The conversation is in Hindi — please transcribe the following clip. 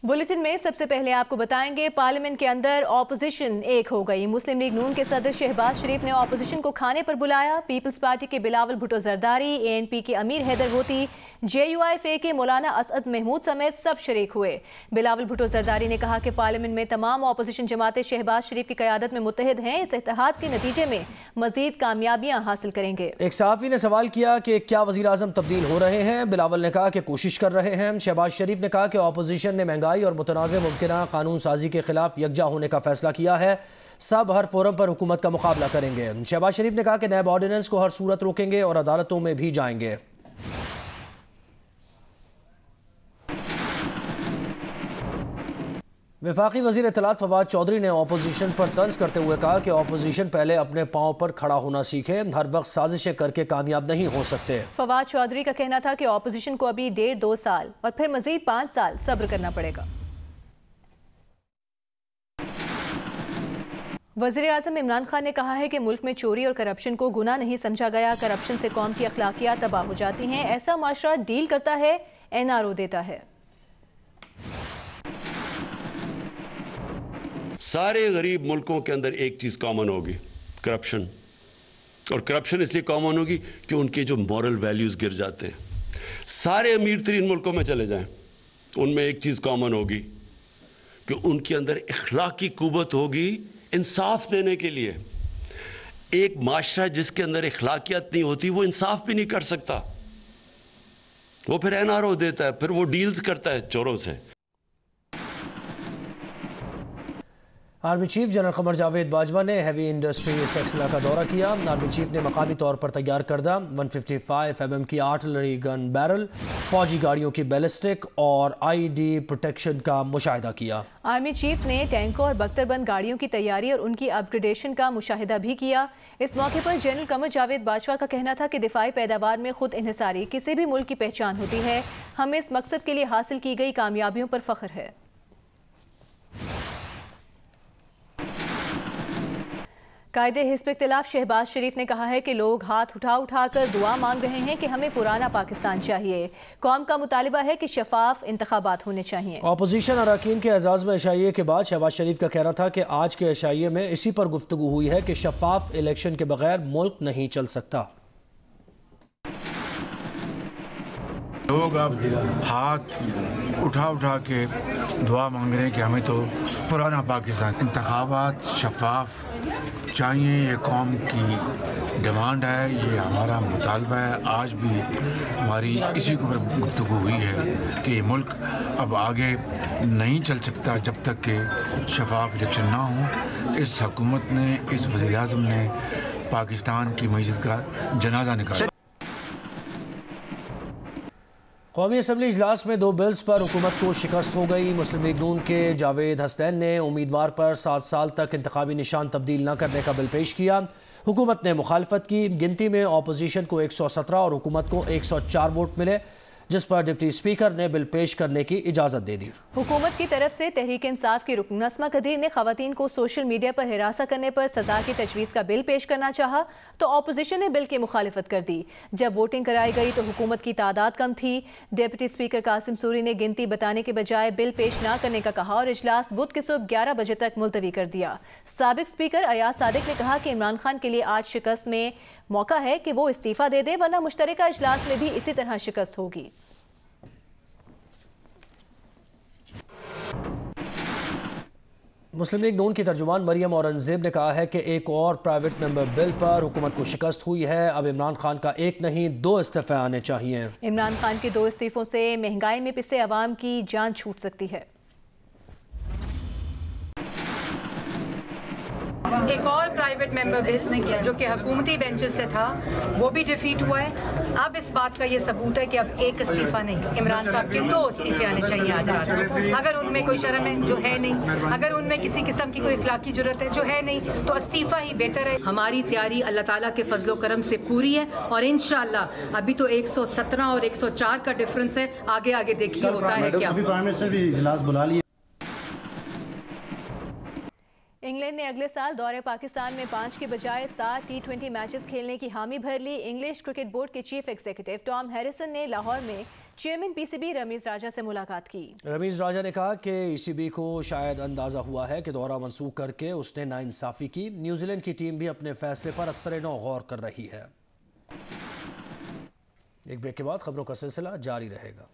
बुलेटिन में सबसे पहले आपको बताएंगे, पार्लियामेंट के अंदर ऑपोजिशन एक हो गई। मुस्लिम लीग नून के सदर शहबाज शरीफ ने ऑपोजिशन को खाने पर बुलाया। पीपल्स पार्टी के बिलावल भुट्टो जरदारी, ANP के अमीर हैदर होती, JUIFA के मौलाना असद महमूद समेत सब शरीक हुए। बिलावल भुट्टो जरदारी ने कहा कि पार्लियामेंट में तमाम ऑपोजिशन जमातें शहबाज शरीफ की क़यादत में मुत्तहिद हैं। इस इत्तेहाद के नतीजे में मजीद कामयाबियां हासिल करेंगे। एक सहाफ़ी ने सवाल किया कि क्या वज़ीर आज़म तब्दील हो रहे हैं। बिलावल ने कहा कि कोशिश कर रहे हैं। शहबाज शरीफ ने कहा कि ऑपोजिशन ने महंगाई और मुतनाज़ मुमकिना कानून साजी के खिलाफ यकजा होने का फैसला किया है। सब हर फोरम पर हुकूमत का मुकाबला करेंगे। शहबाज शरीफ ने कहा कि नैब ऑर्डिनेंस को हर सूरत रोकेंगे और अदालतों में भी जाएंगे। वफाकी वज़ीर इत्तलात फवाद चौधरी ने ऑपोजिशन पर तंज करते हुए कहा कि ऑपोजिशन पहले अपने पाँव पर खड़ा होना सीखे, हर वक्त साजिशें करके कामयाब नहीं हो सकते। फवाद चौधरी का कहना था कि ऑपोजिशन को अभी 1.5-2 साल और फिर मजीद 5 साल सब्र करना पड़ेगा। वज़ीर आज़म इमरान खान ने कहा है कि मुल्क में चोरी और करप्शन को गुनाह नहीं समझा गया। करप्शन से कौम की अखलाकियात तबाह हो जाती हैं। ऐसा माशरा डील करता है, NRO देता है। सारे गरीब मुल्कों के अंदर एक चीज कॉमन होगी, करप्शन। और करप्शन इसलिए कॉमन होगी कि उनके जो मॉरल वैल्यूज गिर जाते हैं। सारे अमीर तरीन मुल्कों में चले जाएं, उनमें एक चीज कॉमन होगी कि उनके अंदर इखलाकी कुव्वत होगी इंसाफ देने के लिए। एक माशरा जिसके अंदर इखलाकियत नहीं होती वो इंसाफ भी नहीं कर सकता। वो फिर NRO देता है, फिर वो डील्स करता है चोरों से। Army chief general Qamar Javed Bajwa ने हैवी इंडस्ट्रीज टेक्सला का दौरा किया। आर्मी चीफ ने मकामी तौर पर तैयार करदा 155 mm की आर्टिलरी गन बैरल, फौजी गाड़ियों की बैलिस्टिक और IED प्रोटेक्शन का मुशाहिदा किया। आर्मी चीफ ने टैंकों और बख्तरबंद गाड़ियों की तैयारी और उनकी अपग्रेडेशन का मुशाहिदा भी किया। इस मौके पर जनरल कमर जावेद बाजवा का कहना था कि दिफाई पैदावार में खुद इन्हिसारी किसी भी मुल्क की पहचान होती है। हमें इस मकसद के लिए हासिल की गई कामयाबियों पर फख्र है। कायदे हिज़्ब इख्तिलाफ शहबाज शरीफ ने कहा है कि लोग हाथ उठा कर दुआ मांग रहे हैं कि हमें पुराना पाकिस्तान चाहिए। कौम का मुतालिबा है कि शफाफ इंतखाबात होने चाहिए। ऑपोजिशन अरकान के एजाज़ में एशाइये के बाद शहबाज शरीफ का कहना था कि आज के एशाइये में इसी पर गुफ्तगू हुई है कि शफाफ इलेक्शन के बगैर मुल्क नहीं चल सकता। लोग अब हाथ उठा के दुआ मांग रहे हैं कि हमें तो पुराना पाकिस्तान, इंतखाबात शफाफ चाहिए। ये कौम की डिमांड है, ये हमारा मुतालबा है। आज भी हमारी इसी के ऊपर गुफ्तगू हुई है कि ये मुल्क अब आगे नहीं चल सकता जब तक कि शफाफ इलेक्शन ना हो। इस हुकूमत ने, इस वज़ीर आज़म ने पाकिस्तान की मईशत का जनाजा निकाला। कौमी असम्बली इजलास में 2 बिल्स पर हुकूमत को शिकस्त हो गई। मुस्लिम लीग नून के जावेद हसनैन ने उम्मीदवार पर 7 साल तक इंतखाबी निशान तब्दील न करने का बिल पेश किया। हुकूमत ने मुखालफत की। गिनती में अपोजिशन को 117 और हुकूमत को 104 वोट मिले, जिस पर डिप्टी स्पीकर ने बिल पेश करने की इजाज़त दे दी। हुकूमत की तरफ से तहरीक इंसाफ की रुकन नस्मा कदीर ने खवातीन को सोशल मीडिया पर हिरासा करने पर सजा की तजवीज़ का बिल पेश करना चाहा तो अपोजिशन ने बिल की मुखालिफत कर दी। जब वोटिंग कराई गई तो हुकूमत की तादाद कम थी। डिप्टी स्पीकर कासिम सूरी ने गिनती बताने के बजाय बिल पेश न करने का कहा और इजलास बुध की सुबह 11 बजे तक मुलतवी कर दिया। साबिक स्पीकर अयाज सादिक ने कहा कि इमरान खान के लिए आज शिकस्त में मौका है कि वो इस्तीफा दे दे, वरना मुश्तरका इजलास में भी इसी तरह शिकस्त होगी। मुस्लिम लीग नून की तर्जुमान मरियम औरंगजेब ने कहा है कि एक और प्राइवेट मेंबर बिल पर हुकूमत को शिकस्त हुई है। अब इमरान खान का एक नहीं 2 इस्तीफे आने चाहिए। इमरान खान के 2 इस्तीफों से महंगाई में पिसे अवाम की जान छूट सकती है। एक और प्राइवेट मेंबर बिल जो कि हुकूमती बेंचेस से था वो भी डिफीट हुआ है। अब इस बात का ये सबूत है कि अब एक इस्तीफा नहीं, इमरान साहब के 2 इस्तीफे आने चाहिए आज रात को। अगर उनमें कोई शर्म है जो है नहीं, अगर उनमें किसी किस्म की कोई इखलाकी जरूरत है जो है नहीं, तो इस्तीफा ही बेहतर है। हमारी तैयारी अल्लाह ताला के फजलो करम से पूरी है और इंशाअल्लाह अभी तो 117 और 104 का डिफरेंस है। आगे आगे देखिए होता है क्या। प्राइम मिनिस्टर भी इजलास बुला लिया। इंग्लैंड ने अगले साल दौरे पाकिस्तान में 5 के बजाय 7 T20 मैचेस खेलने की हामी भर ली। इंग्लिश क्रिकेट बोर्ड के चीफ एग्जीक्यूटिव टॉम हैरिसन ने लाहौर में चेयरमैन पीसीबी रमीज राजा से मुलाकात की। रमीज राजा ने कहा कि ईसीबी को शायद अंदाजा हुआ है कि दौरा मंसूख करके उसने नाइंसाफी की। न्यूजीलैंड की टीम भी अपने फैसले पर असर-ए-नौ गौर कर रही है। एक ब्रेक के बाद खबरों का सिलसिला जारी रहेगा।